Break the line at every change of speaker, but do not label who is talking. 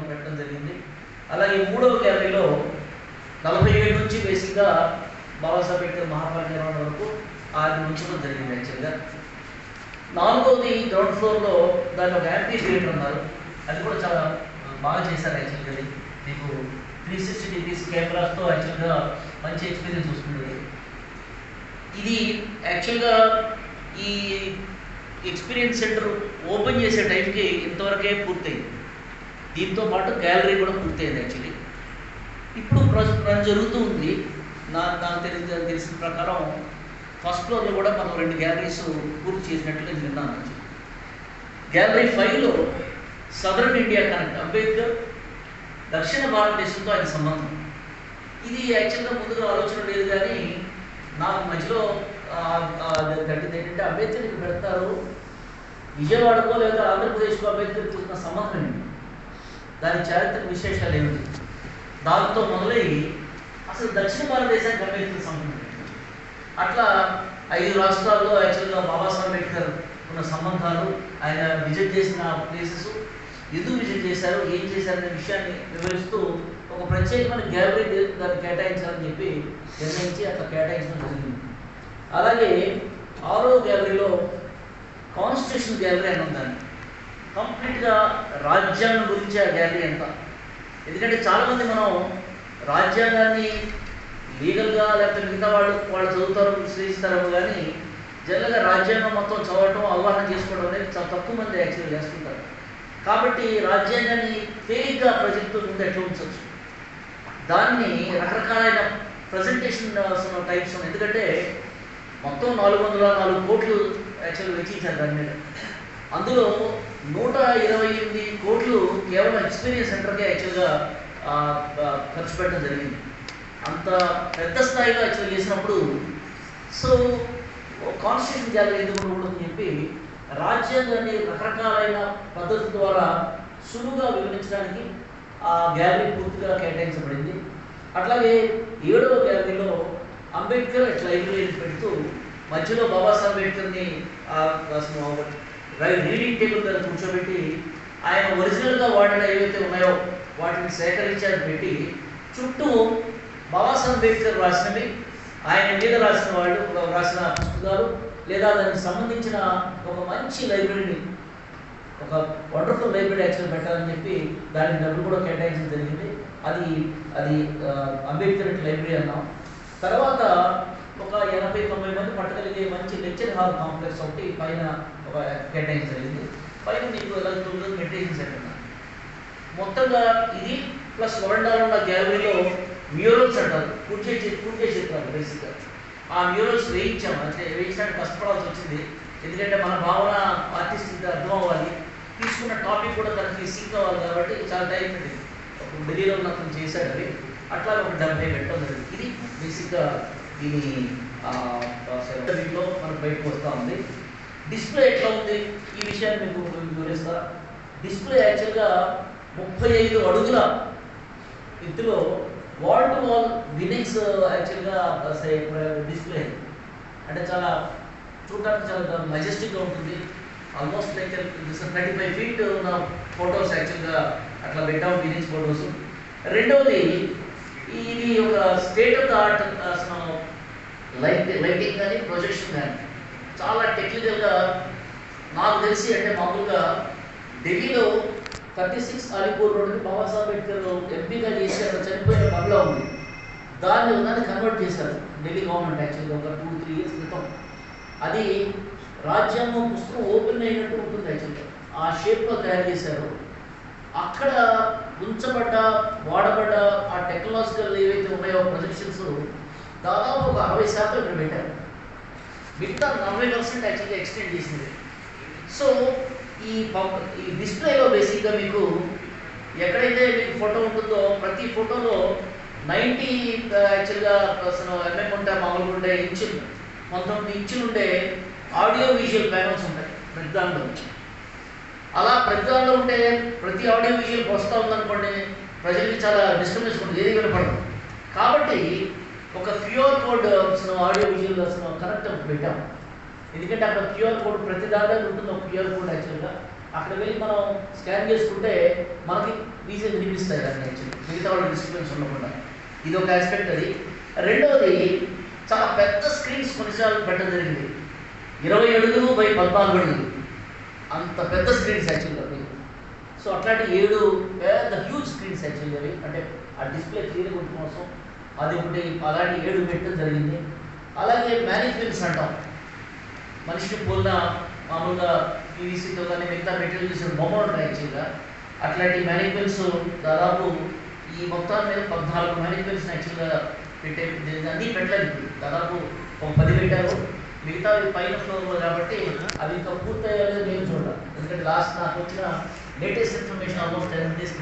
పెట్టడం జరిగింది. అలాగే మూడవ గ్యాలరీలో 47 నుంచి బేసిక్గా బాబాసాహెబ్ అంబేద్కర్ మహాపరినిర్వాణం వరకు ఆయన ఉంచడం జరిగింది యాక్చువల్గా. నాలుగవది గ్రౌండ్ ఫ్లోర్లో దాన్ని ఒక యాంపీ థియేటర్ అన్నారు. అది కూడా చాలా బాగా చేశారు యాక్చువల్గా. అది మీకు 360 డిగ్రీస్ కెమెరాస్తో యాక్చువల్గా మంచి ఎక్స్పీరియన్స్ వస్తుంది. ఇది యాక్చువల్గా ఈ ఎక్స్పీరియన్స్ సెంటర్ ఓపెన్ చేసే టైంకి ఇంతవరకే పూర్తయింది. దీంతో పాటు గ్యాలరీ కూడా పూర్తయింది యాక్చువల్లీ. ఇప్పుడు ప్రస్తుతం జరుగుతూ ఉంది. నాకు తెలిసిన ప్రకారం ఫస్ట్ ఫ్లోర్లో కూడా మనం 2 గ్యాలరీస్ పూర్తి చేసినట్లుగా విన్నాను. గ్యాలరీ 5లో సదరన్ ఇండియా కనెక్ట్, అంబేద్కర్ దక్షిణ భారతదేశంతో ఆయన సంబంధం. ఇది యాక్చువల్గా ముందుగా ఆలోచన లేదు, కానీ నాకు మధ్యలో గట్టిది ఏంటంటే అంబేద్కర్ ఇక్కడ పెడతారు, విజయవాడకో లేదా ఆంధ్రప్రదేశ్కో అంబేద్కర్కి ఉన్న సంబంధం ఏంటి, దాని చారిత్రక విశేషాలు ఏమిటి, దాంతో మొదలై అసలు దక్షిణ భారతదేశానికి అంబేద్కర్ సంబంధం ఏంటి. అట్లా 5 రాష్ట్రాల్లో యాక్చువల్గా బాబాసాహెబ్ అంబేద్కర్ ఉన్న సంబంధాలు, ఆయన విజిట్ చేసిన ప్లేసెస్, ఎందుకు విజిట్ చేశారు, ఏం చేశారనే విషయాన్ని వివరిస్తూ ఒక ప్రత్యేకమైన గ్యాలరీ దాన్ని కేటాయించాలని చెప్పి నిర్ణయించి అట్లా కేటాయించడం జరిగింది. అలాగే 6వ గ్యాలరీలో కాన్స్టిట్యూషన్ గ్యాలరీ అని ఉందని, కంప్లీట్గా రాజ్యాంగం గురించి ఆ గ్యాలరీ అంతా. ఎందుకంటే చాలామంది మనం రాజ్యాంగాన్ని లీగల్గా లేకపోతే మిగతా వాళ్ళు చదువుతారు, విశ్లేషిస్తారేమో, కానీ జనరల్గా రాజ్యాంగం మొత్తం చదవటం, అవగాహన చేసుకోవడం అనేది చాలా తక్కువ మంది యాక్చువల్గా చేస్తుంటారు. కాబట్టి రాజ్యాంగాన్ని తేలిగ్గా ప్రజలతో ముందు ఎట్లా ఉంచవచ్చు, దాన్ని రకరకాలైన ప్రజెంటేషన్ టైప్స్ ఉన్నాయి. ఎందుకంటే మొత్తం 404 కోట్లు యాక్చువల్గా వెచ్చించారు దాని మీద. అందులో 128 కోట్లు కేవలం ఎక్స్పీరియన్స్ సెంటర్కే యాక్చువల్గా ఖర్చు పెట్టడం జరిగింది. అంత పెద్ద స్థాయిలో యాక్చువల్గా చేసినప్పుడు సో కాన్స్టిట్యూషన్ గ్యాలరీ ఎందుకు ఉండకూడదని చెప్పి రాజ్యాంగాన్ని రకరకాలైన పద్ధతుల ద్వారా సులువుగా వివరించడానికి ఆ గ్యాలరీ పూర్తిగా కేటాయించబడింది. అట్లాగే 7వ గ్యాలరీలో అంబేద్కర్ లైబ్రరీ పెడుతూ మధ్యలో బాబాసాహెబ్ అంబేద్కర్ని రీడింగ్ టేబుల్ మీద కూర్చోబెట్టి ఆయన ఒరిజినల్గా వాడిన ఏవైతే ఉన్నాయో వాటిని సేకరించి అది పెట్టి చుట్టూ బాబాసాహెబ్ అంబేద్కర్ రాసినవి, ఆయన మీద రాసిన పుస్తకాలు లేదా దానికి సంబంధించిన ఒక మంచి లైబ్రరీని, ఒక వండర్ఫుల్ లైబ్రరీ యాక్చువల్ పెట్టాలని చెప్పి దానికి డబ్బులు కూడా కేటాయించడం జరిగింది. అది అంబేద్కర్ లైబ్రరీ అన్నాం. తర్వాత ఒక 80-90 మంది పట్టగలిగే మంచి లెక్చర్ హాల్ కాంప్లెక్స్ ఒకటి పైన ఒక కేటాయించడం జరిగింది. పైన మీకు ఎలా మెడిటేషన్ సెంటర్. మొత్తంగా ఇది ప్లస్ వరండాలో ఉన్న గ్యాలరీలో మ్యూరల్స్ అంటారు, పూర్తి చిత్రాలు. బేసిక్గా ఆ మ్యూరల్స్ వేయించాము. అంటే వేయించడానికి కష్టపడాల్సి వచ్చింది, ఎందుకంటే మన భావన ఆర్టిస్ట్కి అర్థం అవ్వాలి, తీసుకున్న టాపిక్ కూడా తనకి సింక్ అవ్వాలి, కాబట్టి చాలా టైం పడింది. ఒక ఢిల్లీలో ఉన్న అతను చేశాడు అవి, అట్లా ఒక 70 పెట్టడం జరిగింది. ఇది బేసిక్గా దీని దీంట్లో మనకు బయటకు వస్తూ ఉంది. డిస్ప్లే ఎట్లా ఉంది ఈ విషయాన్ని మీకు వివరిస్తా. డిస్ప్లే యాక్చువల్గా 35 అడుగుల ఎత్తులో వాల్ టు వాల్ వినింగ్స్ యాక్చువల్గా డిస్ప్లే. అంటే చాలా చూడటానికి చాలా మెజెస్టిక్గా ఉంటుంది. ఆల్మోస్ట్ లైక్ 35 ఫీట్ ఉన్న ఫొటోస్ యాక్చువల్గా అట్లా పెట్టాము, వినింగ్స్ ఫొటోస్. రెండవది ఇది ఒక state of the art lighting కానీ ప్రొజెక్షన్ కానీ చాలా టెక్నికల్గా నాకు తెలిసి. అంటే మామూలుగా ఢిల్లీలో 36 అలీపూర్ రోడ్డుని బాబాసాహెబ్ అంబేద్కర్ ఎంపీగా చేసి అక్కడ చనిపోయిన బంగ్లా ఉంది, దాన్ని కన్వర్ట్ చేశారు ఢిల్లీ గవర్నమెంట్ యాక్చువల్గా ఒక 2-3 ఇయర్స్ క్రితం. అది రాజ్యాంగం పుస్తకం ఓపెన్ అయినట్టు ఉంటుంది యాక్చువల్గా, ఆ షేప్లో తయారు చేశారు. అక్కడ వాడబడ్డ ఆ టెక్నాలజికల్ ఏవైతే ఉన్నాయో ప్రొజెక్షన్స్ దాదాపు ఒక 60% ఇక్కడ పెట్టారు. మిగతా 40% యాక్చువల్గా ఎక్స్టెండ్ చేసింది. సో ఈ డిస్ప్లేలో బేసిక్గా మీకు ఎక్కడైతే మీకు ఫోటో ఉంటుందో ప్రతి ఫోటోలో 90 యాక్చువల్గా ఎంఎం ఉంటాయి, మామూలుగా ఉండే ఇంచులు, 19 ఇంచులు ఉండే ఆడియో విజువల్ ప్యానల్స్ ఉంటాయి ప్రతి దాంట్లో. అలా ప్రతి దాంట్లో ఉంటే ప్రతి ఆడియో విజువల్ వస్తూ ఉందనుకోండి, ప్రజలకి చాలా డిస్టర్బెన్స్ ఉంటుంది, ఏది వినపడదు. కాబట్టి ఒక QR code audio visual connect పెట్టాం. ఎందుకంటే అక్కడ క్యూఆర్ కోడ్ ప్రతి దాంట్లో ఉంటుంది, ఒక క్యూఆర్ కోడ్ యాక్చువల్గా అక్కడ వెళ్ళి మనం స్కాన్ చేసుకుంటే మనకి ఈజీగా వినిపిస్తాయి అన్నీ యాక్చువల్లీ మిగతా వాళ్ళ డిస్టర్బెన్స్ ఉండకుండా. ఇది ఒక ఆస్పెక్ట్. అది రెండవది, చాలా పెద్ద స్క్రీన్స్ కొన్నిసార్లు పెట్టడం జరిగింది. 20 అడుగులు బై 14 అడుగులు అంత పెద్ద స్క్రీన్స్ యాక్చువల్గా అవి. సో అట్లాంటి 7 పెద్ద హ్యూజ్ స్క్రీన్స్ యాక్చువల్లీ అవి, అంటే ఆ డిస్ప్లే క్లియర్ కొట్టు కోసం అది ఒకటి అలాంటి 7 పెట్టడం జరిగింది. అలాగే మేనేజ్మెంట్స్ అంటాం, మనిషిని పోలిన మామూలుగా పీవీసీతో కానీ మిగతా మెటీరియల్ చూసిన బొమ్మలు ఉంటాయి యాక్చువల్గా. అట్లాంటి మేనేజ్మెంట్స్ దాదాపు ఈ మొత్తం మీద 14 మేనేజ్మెంట్స్ యాక్చువల్గా పెట్టే అన్నీ పెట్టలేదు. ఇప్పుడు దాదాపు ఒక 10 పెట్టారు. మిగతా పైన ఫ్లోర్లో కాబట్టి అవి ఇంకా పూర్తయ్యాలో నేను చూడాలి. ఎందుకంటే లాస్ట్ నాకు వచ్చిన లేటెస్ట్ ఇన్ఫర్మేషన్ ఆల్మోస్ట్ 10 days